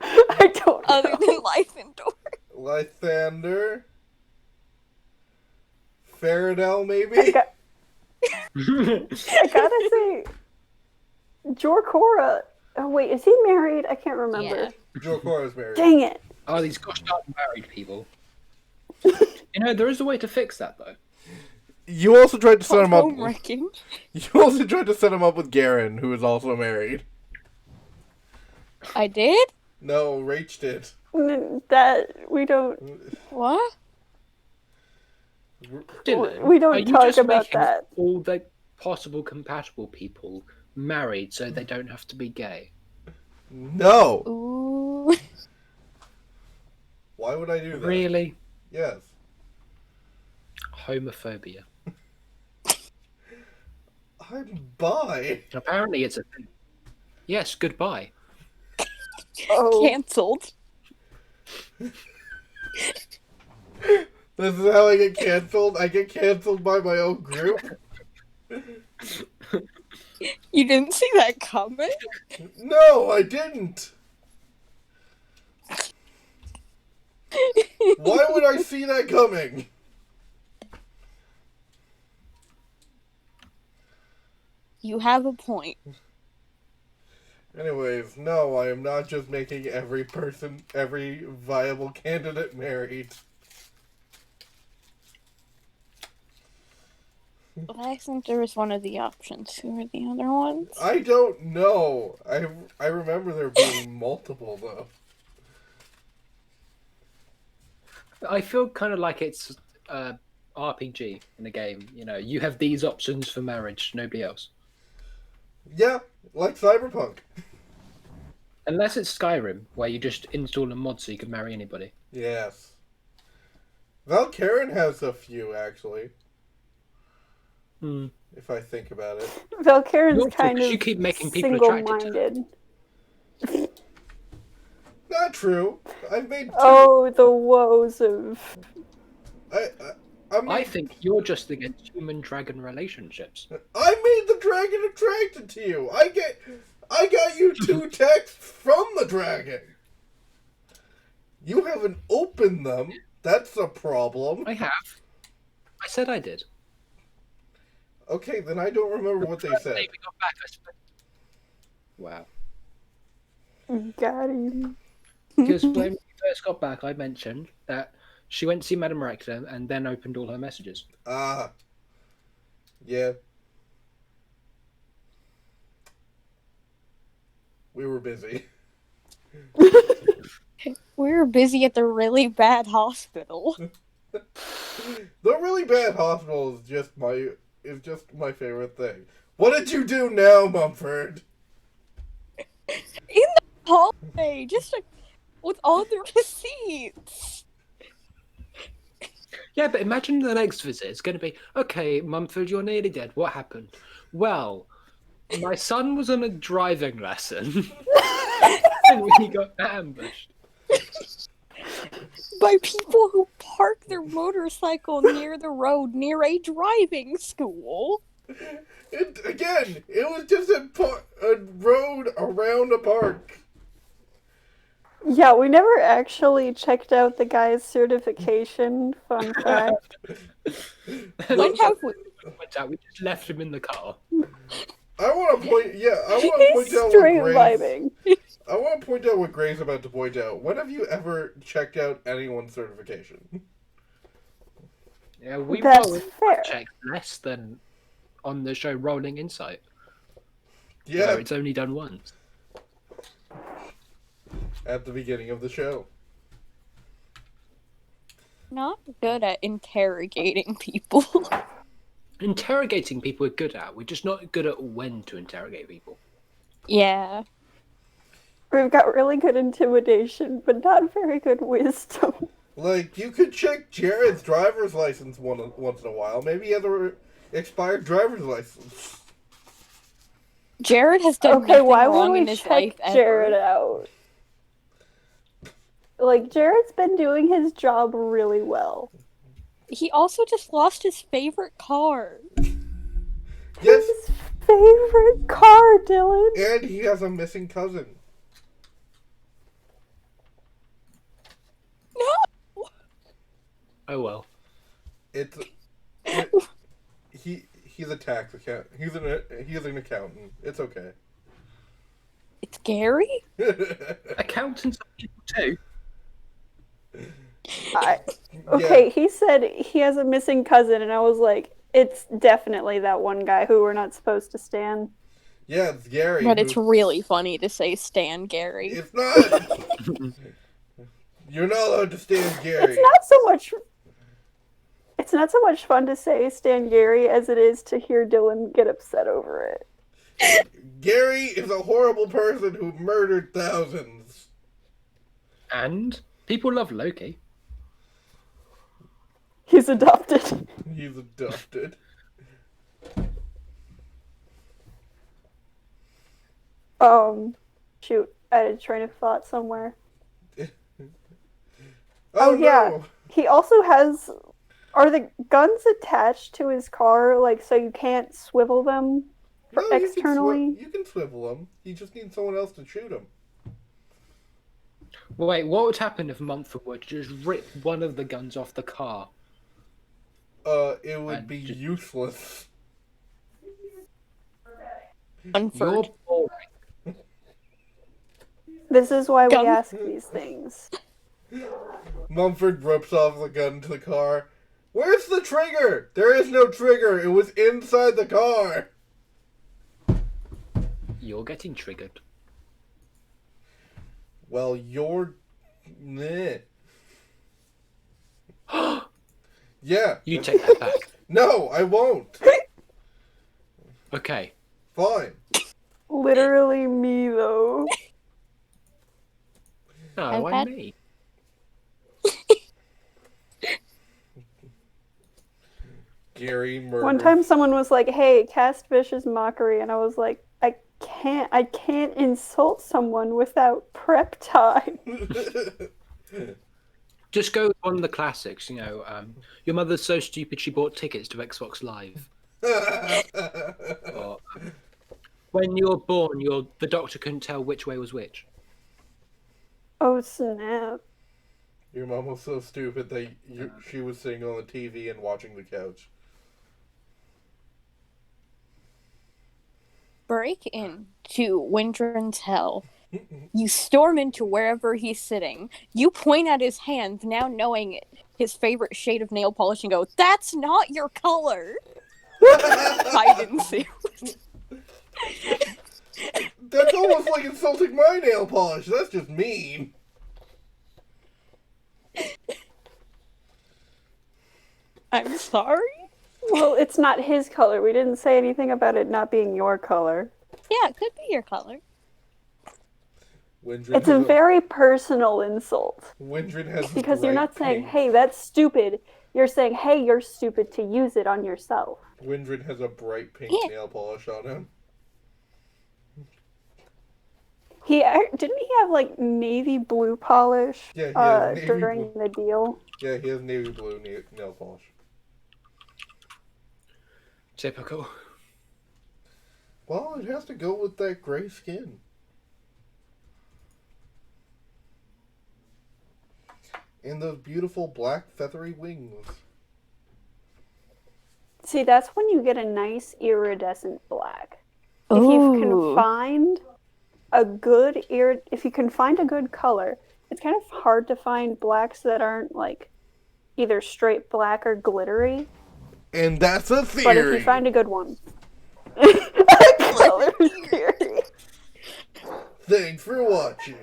I don't know. other than Lythendor? Lythander? Faradell, maybe? I gotta say, Jorcora. Oh wait, is he married? I can't remember. Yeah. Jorkora's married. Dang it! Oh, these gosh darn married people. You know, there is a way to fix that, though. You also tried to set him up. Homewrecking. You also tried to set him up with Garen, who is also married. I did? No, Rach did. That we don't. What? Dylan, We don't are you talk just about making that. all the possible compatible people married so they don't have to be gay? No. Ooh. Why would I do that? Really? Yes. Homophobia. I'm bi. Apparently it's a thing. Yes, goodbye. Oh, Cancelled. This is how I get canceled. I get canceled by my own group. You didn't see that coming? No, I didn't. Why would I see that coming? You have a point. Anyways, no, I am not just making every viable candidate married. I think there was one of the options. Who are the other ones? I don't know. I remember there being multiple, though. I feel kind of like it's RPG in a game. You know, you have these options for marriage, nobody else. Yeah, like Cyberpunk. Unless it's Skyrim, where you just install a mod so you can marry anybody. Yes. Valkyrin has a few, actually. If I think about it. Valkyrin's kind of you keep making people attracted to single-minded. Not true. I've made two. Oh, the woes of... I think you're just against human-dragon relationships. I made the dragon attracted to you. I got you 2 texts from the dragon. You haven't opened them. That's a problem. I have. I said I did. Okay, then I don't remember what they said. We got back, wow. Got him. Because when we first got back, I mentioned that she went to see Madame Rector and then opened all her messages. Ah. Yeah. We were busy. We were busy at the really bad hospital. The really bad hospital is just my favorite thing. What did you do now, Mumford? In the hallway, with all the receipts. Yeah, but imagine the next visit. It's going to be, okay, Mumford, you're nearly dead. What happened? Well, my son was on a driving lesson. And he got ambushed. By people who park their motorcycle near the road near a driving school. It was just a road around a park. Yeah, we never actually checked out the guy's certification. Fun fact. When have we? We just left him in the car. I want to point out straight what Grace. vibing. I want to point out what Gray's about to point out. When have you ever checked out anyone's certification? Yeah, we That's probably fair. checked less than on the show Rolling Insight. Yeah, So it's only done once. at the beginning of the show. Not good at interrogating people. Interrogating people we're good at. We're just not good at when to interrogate people. Yeah. We've got really good intimidation, but not very good wisdom. Like, you could check Jared's driver's license once in a while. Maybe he has a expired driver's license. Jared has done Okay, nothing why would wrong we in his check life ever. Jared out? Like, Jared's been doing his job really well. He also just lost his favorite car. Yes, His favorite car, Dylan. and he has a missing cousin. No! Oh well. He's a tax account. He's an accountant. It's okay. It's Gary? Accountants are people too. Okay, he said he has a missing cousin, and I was like, it's definitely that one guy who we're not supposed to stand. Yeah, it's Gary. But it's really funny to say Stan Gary. It's not. You're not allowed to stand Gary. It's not so much fun to say Stan Gary as it is to hear Dylan get upset over it. Gary is a horrible person who murdered thousands. And people love Loki. He's adopted. He's adopted. Shoot, I had a train of thought somewhere. Oh yeah. no. He also has... Are the guns attached to his car, like, so you can't swivel them No, externally? you can swivel them. You just need someone else to shoot them. Wait, what would happen if Mumford were to just rip one of the guns off the car? It would And be just- useless. Unfurred. You're boring. This is why we Gun. ask these things. Mumford rips off the gun to the car. Where's the trigger? There is no trigger. It was inside the car. You're getting triggered. Well, you're... Meh. Yeah. You take that back. No, I won't. Okay. Fine. Literally me, though. No, I've why had- me? Gary murdered. One time someone was like, hey, cast vicious mockery, and I was like, I can't insult someone without prep time. Just go with one of the classics, your mother's so stupid she bought tickets to Xbox Live. Or, when you were born, the doctor couldn't tell which way was which. Oh, snap. Your mom was so stupid that she was sitting on the TV and watching the couch. Break into Windren's hell. You storm into wherever he's sitting. You point at his hand, now knowing his favorite shade of nail polish, and go, "That's not your color." Hide and seek. That's almost like insulting my nail polish. That's just mean. I'm sorry? Well, it's not his color. We didn't say anything about it not being your color. Yeah, it could be your color. Windren It's a very personal insult. Windren has Because you're not saying, pink. hey, that's stupid. You're saying, hey, you're stupid to use it on yourself. Windren has a bright pink Yeah. nail polish on him. Didn't he have like navy blue polish Yeah, he has navy during blue. the deal? Yeah, he has navy blue nail polish. Typical. Well, it has to go with that gray skin. And those beautiful black feathery wings. See, that's when you get a nice iridescent black. If you can find a good color, it's kind of hard to find blacks that aren't like either straight black or glittery. And that's a theory. But if you find a good one, color theory. Thanks for watching.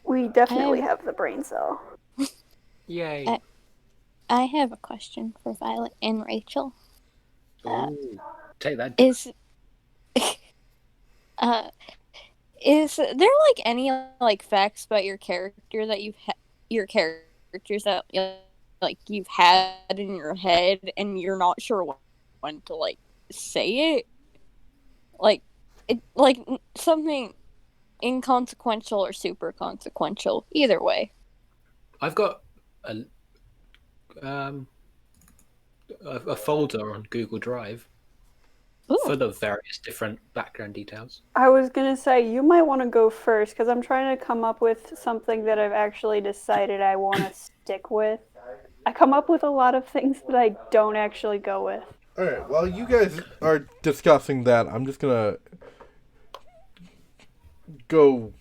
We definitely have the brain cell. Yay. I have a question for Violet and Rachel. Ooh, take that. Is there like any like facts about your character that your characters that like you've had in your head and you're not sure when to like say it? Like something inconsequential or super consequential, either way. I've got a folder on Google Drive Ooh. full of various different background details. I was gonna say, you might want to go first, because I'm trying to come up with something that I've actually decided I want to stick with. I come up with a lot of things that I don't actually go with. Alright, while you guys are discussing that, I'm just gonna go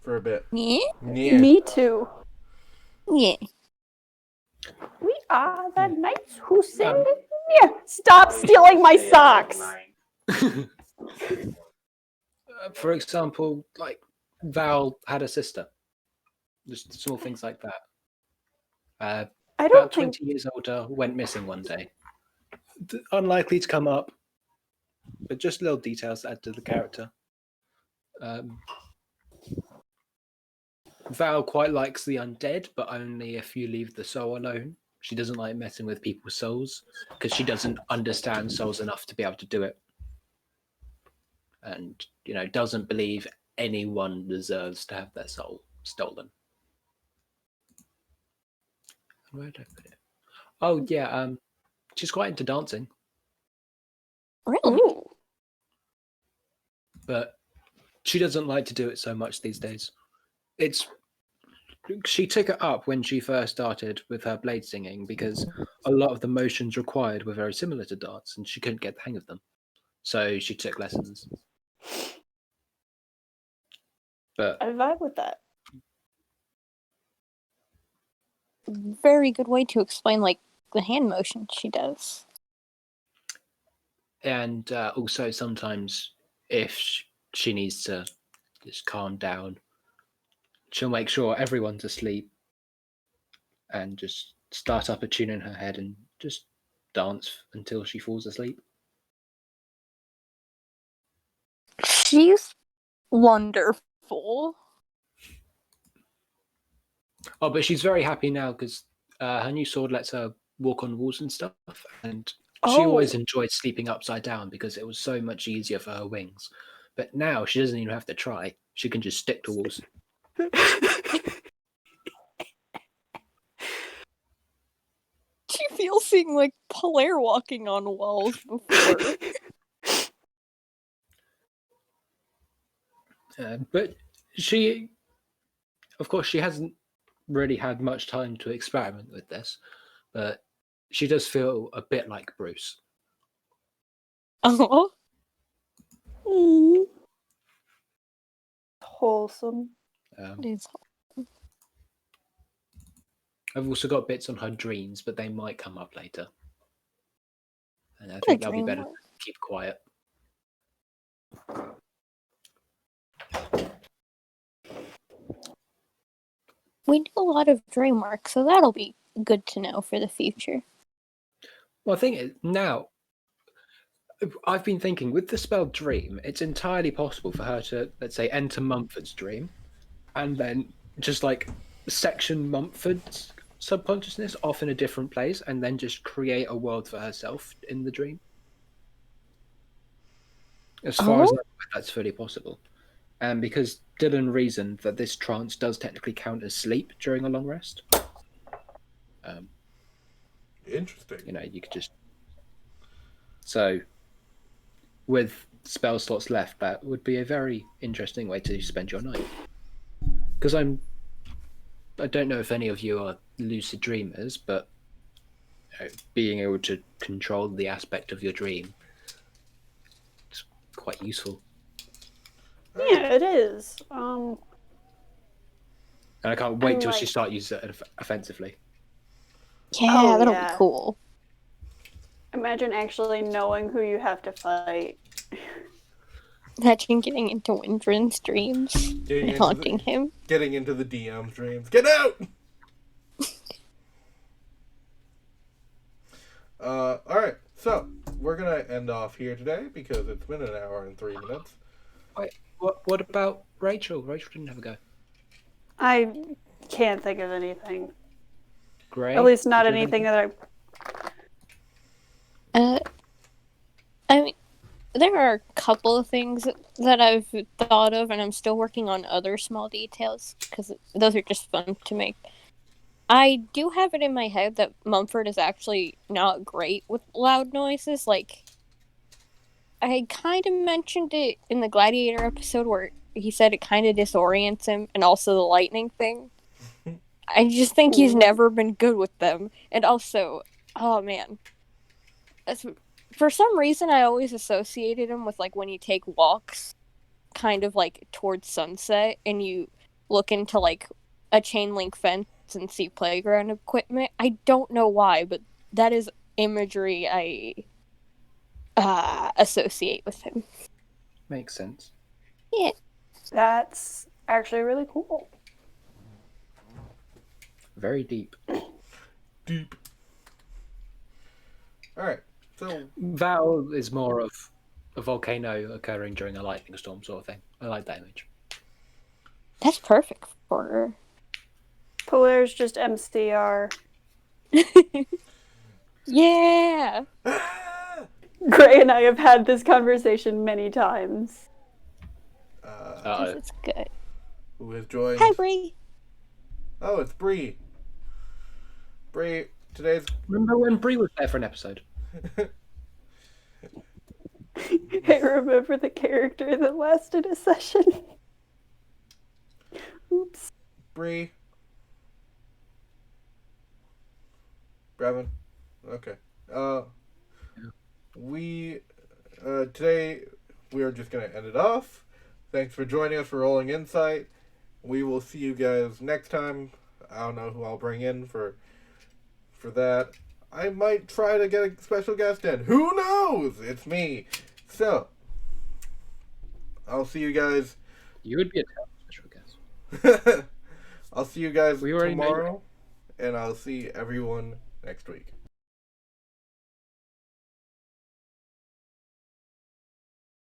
for a bit. Yeah. Me too. Yeah. We are the knights who say yeah. Stop stealing my socks! For example, like Val had a sister. Just small things like that. I About don't 20 think years older, went missing one day. Unlikely to come up, but just little details to add to the character. Val quite likes the undead, but only if you leave the soul alone. She doesn't like messing with people's souls because she doesn't understand souls enough to be able to do it. And, doesn't believe anyone deserves to have their soul stolen. Where did I put it? Oh, yeah, she's quite into dancing. Really? Ooh. but she doesn't like to do it so much these days. She took it up when she first started with her blade singing because a lot of the motions required were very similar to dance, and she couldn't get the hang of them. So she took lessons. But I vibe with that. Very good way to explain like the hand motion she does. And also sometimes if she needs to just calm down, she'll make sure everyone's asleep and just start up a tune in her head and just dance until she falls asleep. She's wonderful. Oh, but she's very happy now because her new sword lets her walk on walls and stuff, and she always enjoyed sleeping upside down because it was so much easier for her wings. But now she doesn't even have to try. She can just stick to walls. She feels seeing like Polaire walking on walls before. But she, of course, she hasn't really had much time to experiment with this, but she does feel a bit like Bruce. Oh. Wholesome. I've also got bits on her dreams, but they might come up later. And I think that'll be better to keep quiet. We do a lot of dream work, so that'll be good to know for the future. Well, I think now, I've been thinking with the spell Dream, it's entirely possible for her to, let's say, enter Mumford's dream, and then just like section Mumford's subconsciousness off in a different place, and then just create a world for herself in the dream. As far as I know, that's fully possible. And because Dylan reasoned that this trance does technically count as sleep during a long rest. Interesting. You know, you could just... So, with spell slots left, that would be a very interesting way to spend your night. Because I don't know if any of you are lucid dreamers, but being able to control the aspect of your dream is quite useful. Yeah, it is. And I can't wait till she starts using it offensively. Yeah, that'll be cool. Imagine actually knowing who you have to fight. Imagine getting into Windrin's dreams and haunting him. Getting into the DM's dreams. Get out! Alright, so we're gonna end off here today because it's been an hour and 3 minutes. Wait, what about Rachel? Rachel didn't have a go. I can't think of anything. Great. At least not anything that I mean, there are a couple of things that I've thought of, and I'm still working on other small details, because those are just fun to make. I do have it in my head that Mumford is actually not great with loud noises. Like, I kind of mentioned it in the Gladiator episode where he said it kind of disorients him, and also the lightning thing. I just think he's never been good with them. And also, oh man. For some reason, I always associated him with, like, when you take walks kind of, like, towards sunset, and you look into, like, a chain link fence and see playground equipment. I don't know why, but that is imagery I associate with him. Makes sense. Yeah. That's actually really cool. Very deep. Deep. Alright, so... Val is more of a volcano occurring during a lightning storm sort of thing. I like that image. That's perfect for her. Polaire's just MCR. Yeah! Gray and I have had this conversation many times. This is good. Who has joined? Hi, Bree! Oh, it's Bree. Bree, today's... Remember when Bree was there for an episode? I remember the character that lasted a session. Oops. Bree. Brevin. Okay. We today we are just gonna end it off. Thanks for joining us for Rolling Insight. We will see you guys next time. I don't know who I'll bring in for that. I might try to get a special guest in. Who knows? It's me. So, I'll see you guys. You would be a special guest. I'll see you guys We already know tomorrow, and I'll see everyone next week.